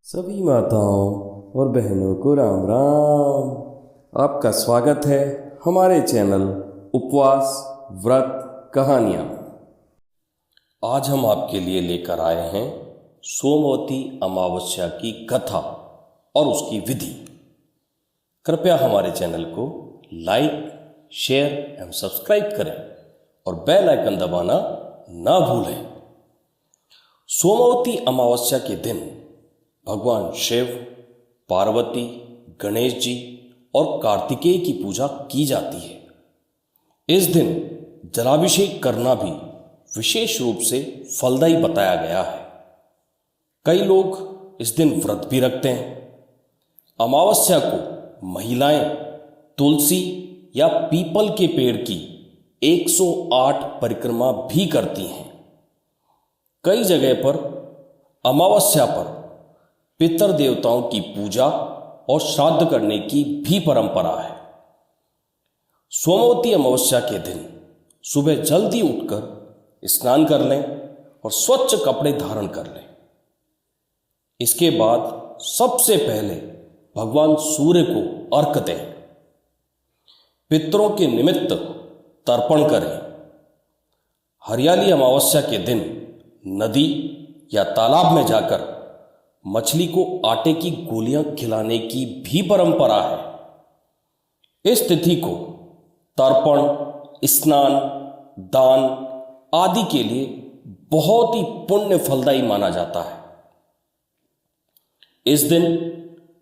सभी माताओं और बहनों को राम राम। आपका स्वागत है हमारे चैनल उपवास व्रत कहानियाँ। आज हम आपके लिए लेकर आए हैं सोमवती अमावस्या की कथा और उसकी विधि। कृपया हमारे चैनल को लाइक, शेयर एवं सब्सक्राइब करें और बेल आइकन दबाना ना भूलें। सोमवती अमावस्या के दिन भगवान शिव, पार्वती, गणेश जी और कार्तिकेय की पूजा की जाती है। इस दिन जलाभिषेक करना भी विशेष रूप से फलदायी बताया गया है। कई लोग इस दिन व्रत भी रखते हैं। अमावस्या को महिलाएं तुलसी या पीपल के पेड़ की 108 परिक्रमा भी करती हैं। कई जगह पर अमावस्या पर पितर देवताओं की पूजा और श्राद्ध करने की भी परंपरा है। सोमवती अमावस्या के दिन सुबह जल्दी उठकर स्नान कर लें और स्वच्छ कपड़े धारण कर लें। इसके बाद सबसे पहले भगवान सूर्य को अर्घ दें। पितरों के निमित्त तर्पण करें। हरियाली अमावस्या के दिन नदी या तालाब में जाकर मछली को आटे की गोलियां खिलाने की भी परंपरा है। इस तिथि को तर्पण, स्नान, दान आदि के लिए बहुत ही पुण्य फलदायी माना जाता है। इस दिन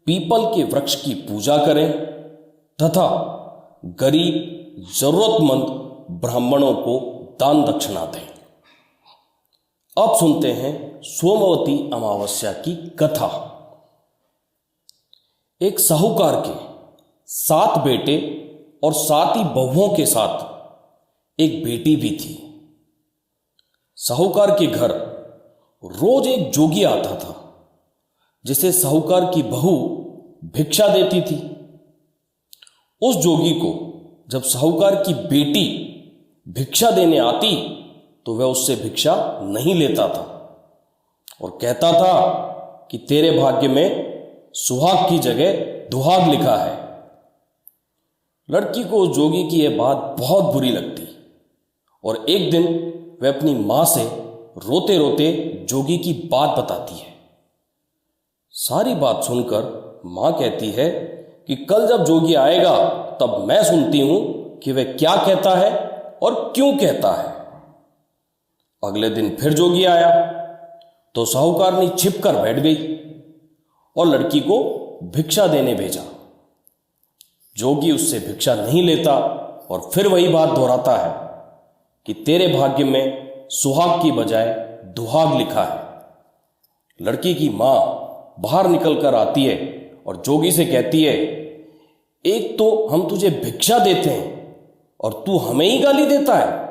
पीपल के वृक्ष की पूजा करें तथा गरीब, जरूरतमंद ब्राह्मणों को दान दक्षिणा दें। अब सुनते हैं सोमवती अमावस्या की कथा। एक साहूकार के 7 बेटे और 7 ही बहुओं के साथ एक बेटी भी थी। साहूकार के घर रोज एक जोगी आता था, जिसे साहूकार की बहू भिक्षा देती थी। उस जोगी को जब साहूकार की बेटी भिक्षा देने आती तो वह उससे भिक्षा नहीं लेता था और कहता था कि तेरे भाग्य में सुहाग की जगह दुहाग लिखा है। लड़की को उस जोगी की यह बात बहुत बुरी लगती और एक दिन वह अपनी मां से रोते रोते जोगी की बात बताती है। सारी बात सुनकर मां कहती है कि कल जब जोगी आएगा तब मैं सुनती हूं कि वह क्या कहता है और क्यों कहता है। अगले दिन फिर जोगी आया तो साहूकारनी छिप कर बैठ गई और लड़की को भिक्षा देने भेजा। जोगी उससे भिक्षा नहीं लेता और फिर वही बात दोहराता है कि तेरे भाग्य में सुहाग की बजाय दुहाग लिखा है। लड़की की मां बाहर निकल कर आती है और जोगी से कहती है, एक तो हम तुझे भिक्षा देते हैं और तू हमें ही गाली देता है।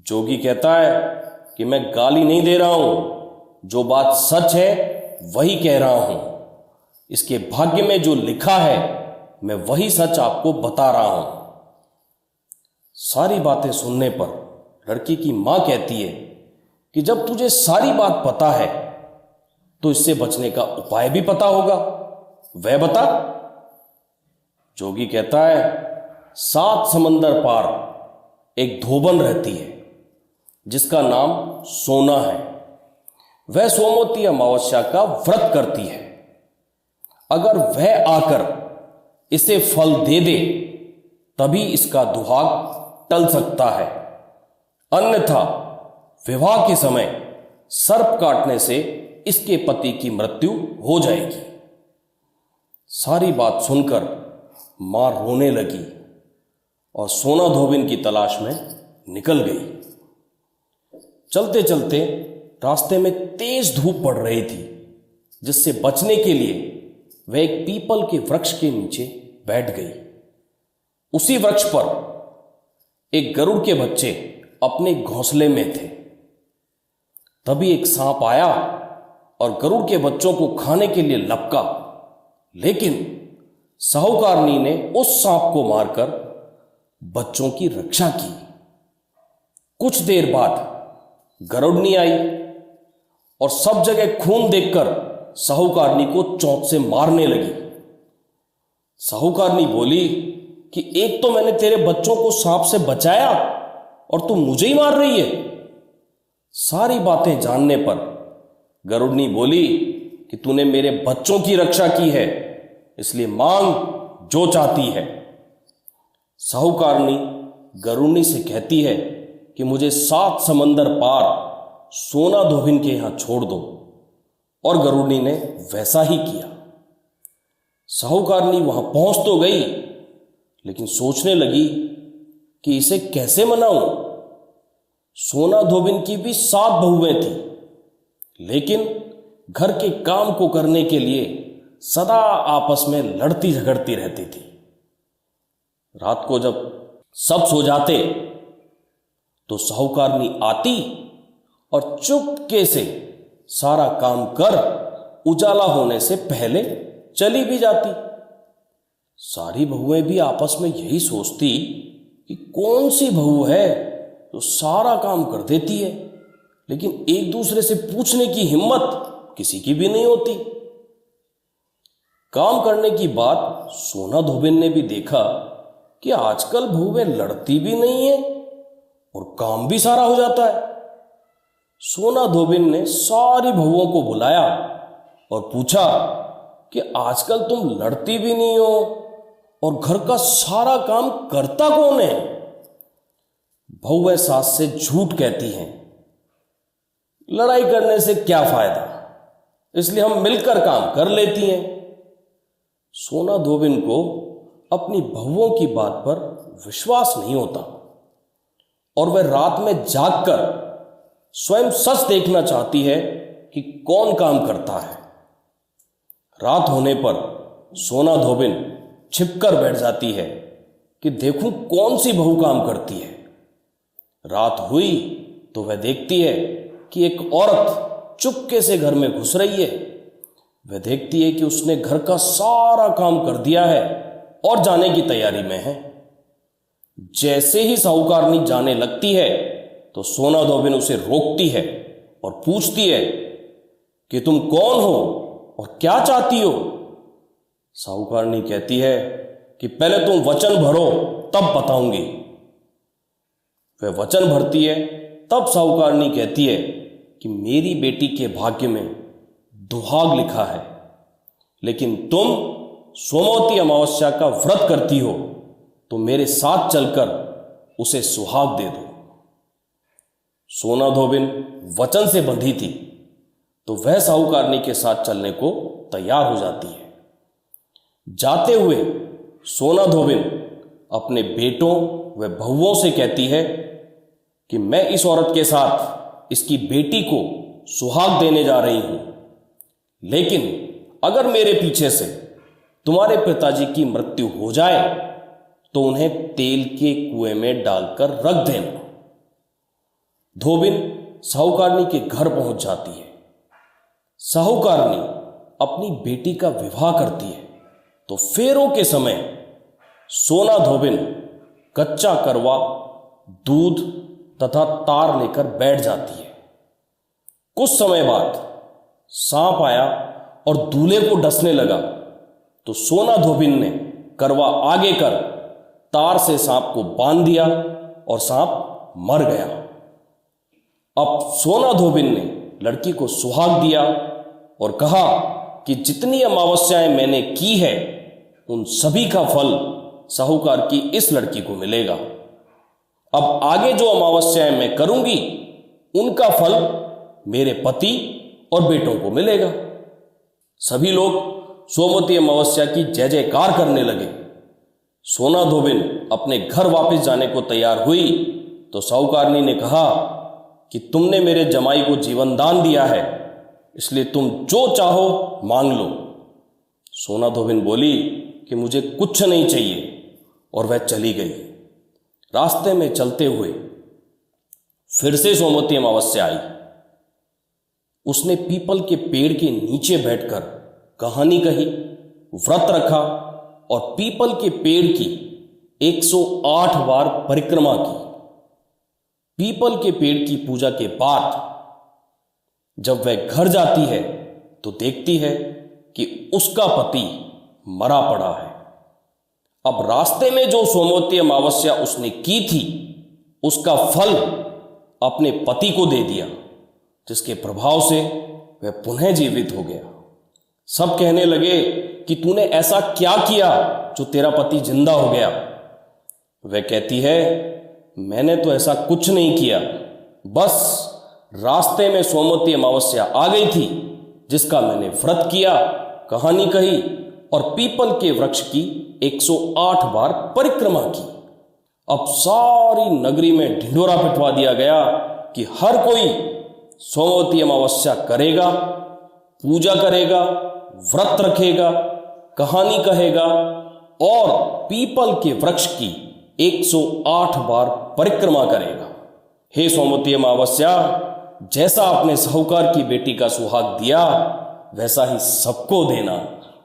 जोगी कहता है कि मैं गाली नहीं दे रहा हूं, जो बात सच है वही कह रहा हूं। इसके भाग्य में जो लिखा है मैं वही सच आपको बता रहा हूं। सारी बातें सुनने पर लड़की की मां कहती है कि जब तुझे सारी बात पता है तो इससे बचने का उपाय भी पता होगा, वह बता। जोगी कहता है, 7 समंदर पार एक धोबन रहती है जिसका नाम सोना है। वह सोमवती अमावस्या का व्रत करती है। अगर वह आकर इसे फल दे दे तभी इसका दुहाग टल सकता है, अन्यथा विवाह के समय सर्प काटने से इसके पति की मृत्यु हो जाएगी। सारी बात सुनकर मां रोने लगी और सोना धोबिन की तलाश में निकल गई। चलते चलते रास्ते में तेज धूप पड़ रही थी, जिससे बचने के लिए वह एक पीपल के वृक्ष के नीचे बैठ गई। उसी वृक्ष पर एक गरुड़ के बच्चे अपने घोंसले में थे। तभी एक सांप आया और गरुड़ के बच्चों को खाने के लिए लपका, लेकिन साहूकारनी ने उस सांप को मारकर बच्चों की रक्षा की। कुछ देर बाद गरुड़नी आई और सब जगह खून देखकर साहूकारनी को चौंक से मारने लगी। साहूकारनी बोली कि एक तो मैंने तेरे बच्चों को सांप से बचाया और तू मुझे ही मार रही है। सारी बातें जानने पर गरुड़नी बोली कि तूने मेरे बच्चों की रक्षा की है, इसलिए मांग जो चाहती है। साहूकारनी गरुड़नी से कहती है कि मुझे 7 समंदर पार सोना धोबिन के यहां छोड़ दो, और गरुड़नी ने वैसा ही किया। साहूकारनी वहां पहुंच तो गई, लेकिन सोचने लगी कि इसे कैसे मनाऊं। सोना धोबिन की भी 7 बहुएं थी, लेकिन घर के काम को करने के लिए सदा आपस में लड़ती झगड़ती रहती थी। रात को जब सब सो जाते तो साहूकारनी आती और चुपके से सारा काम कर उजाला होने से पहले चली भी जाती। सारी बहुएं भी आपस में यही सोचती कि कौन सी बहू है जो सारा काम कर देती है, लेकिन एक दूसरे से पूछने की हिम्मत किसी की भी नहीं होती। काम करने की बात सोना धोबिन ने भी देखा कि आजकल बहुएं लड़ती भी नहीं है और काम भी सारा हो जाता है। सोना धोबिन ने सारी बहुओं को बुलाया और पूछा कि आजकल तुम लड़ती भी नहीं हो और घर का सारा काम करता कौन है। बहुएं सास से झूठ कहती हैं, लड़ाई करने से क्या फायदा, इसलिए हम मिलकर काम कर लेती हैं। सोना धोबिन को अपनी बहुओं की बात पर विश्वास नहीं होता और वह रात में जागकर स्वयं सच देखना चाहती है कि कौन काम करता है। रात होने पर सोना धोबिन छिपकर बैठ जाती है कि देखूं कौन सी बहू काम करती है। रात हुई तो वह देखती है कि एक औरत चुपके से घर में घुस रही है। वह देखती है कि उसने घर का सारा काम कर दिया है और जाने की तैयारी में है। जैसे ही साहूकारनी जाने लगती है तो सोना धोबिन उसे रोकती है और पूछती है कि तुम कौन हो और क्या चाहती हो। साहूकारनी कहती है कि पहले तुम वचन भरो, तब बताऊंगी। वह वचन भरती है। तब साहूकारनी कहती है कि मेरी बेटी के भाग्य में दुहाग लिखा है, लेकिन तुम सोमवती अमावस्या का व्रत करती हो तो मेरे साथ चलकर उसे सुहाग दे दो। सोना धोबिन वचन से बंधी थी तो वह साहूकारनी के साथ चलने को तैयार हो जाती है। जाते हुए सोना धोबिन अपने बेटों व बहुओं से कहती है कि मैं इस औरत के साथ इसकी बेटी को सुहाग देने जा रही हूं, लेकिन अगर मेरे पीछे से तुम्हारे पिताजी की मृत्यु हो जाए तो उन्हें तेल के कुएं में डालकर रख देना। धोबिन साहूकारनी के घर पहुंच जाती है। साहूकारनी अपनी बेटी का विवाह करती है तो फेरों के समय सोना धोबिन कच्चा करवा, दूध तथा तार लेकर बैठ जाती है। कुछ समय बाद सांप आया और दूल्हे को डसने लगा तो सोना धोबिन ने करवा आगे कर तार से सांप को बांध दिया और सांप मर गया। अब सोना धोबिन ने लड़की को सुहाग दिया और कहा कि जितनी अमावस्याएं मैंने की है उन सभी का फल साहूकार की इस लड़की को मिलेगा। अब आगे जो अमावस्याएं मैं करूंगी उनका फल मेरे पति और बेटों को मिलेगा। सभी लोग सोमवती अमावस्या की जय जयकार करने लगे। सोना धोबिन अपने घर वापस जाने को तैयार हुई तो साहूकारनी ने कहा कि तुमने मेरे जमाई को जीवन दान दिया है, इसलिए तुम जो चाहो मांग लो। सोना धोबिन बोली कि मुझे कुछ नहीं चाहिए और वह चली गई। रास्ते में चलते हुए फिर से सोमवती अमावस्या आई। उसने पीपल के पेड़ के नीचे बैठकर कहानी कही, व्रत रखा और पीपल के पेड़ की 108 बार परिक्रमा की। पीपल के पेड़ की पूजा के बाद जब वह घर जाती है तो देखती है कि उसका पति मरा पड़ा है। अब रास्ते में जो सोमवती अमावस्या उसने की थी उसका फल अपने पति को दे दिया, जिसके प्रभाव से वह पुनः जीवित हो गया। सब कहने लगे कि तूने ऐसा क्या किया जो तेरा पति जिंदा हो गया। वह कहती है, मैंने तो ऐसा कुछ नहीं किया, बस रास्ते में सोमवती अमावस्या आ गई थी जिसका मैंने व्रत किया, कहानी कही और पीपल के वृक्ष की 108 बार परिक्रमा की। अब सारी नगरी में ढिंढोरा पिटवा दिया गया कि हर कोई सोमवती अमावस्या करेगा, पूजा करेगा, व्रत रखेगा, कहानी कहेगा और पीपल के वृक्ष की 108 बार परिक्रमा करेगा। हे सोमवती अमावस्या, जैसा आपने साहूकार की बेटी का सुहाग दिया वैसा ही सबको देना।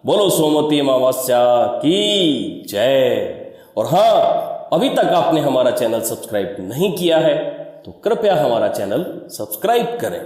बोलो सोमवती अमावस्या की जय। और हाँ, अभी तक आपने हमारा चैनल सब्सक्राइब नहीं किया है तो कृपया हमारा चैनल सब्सक्राइब करें।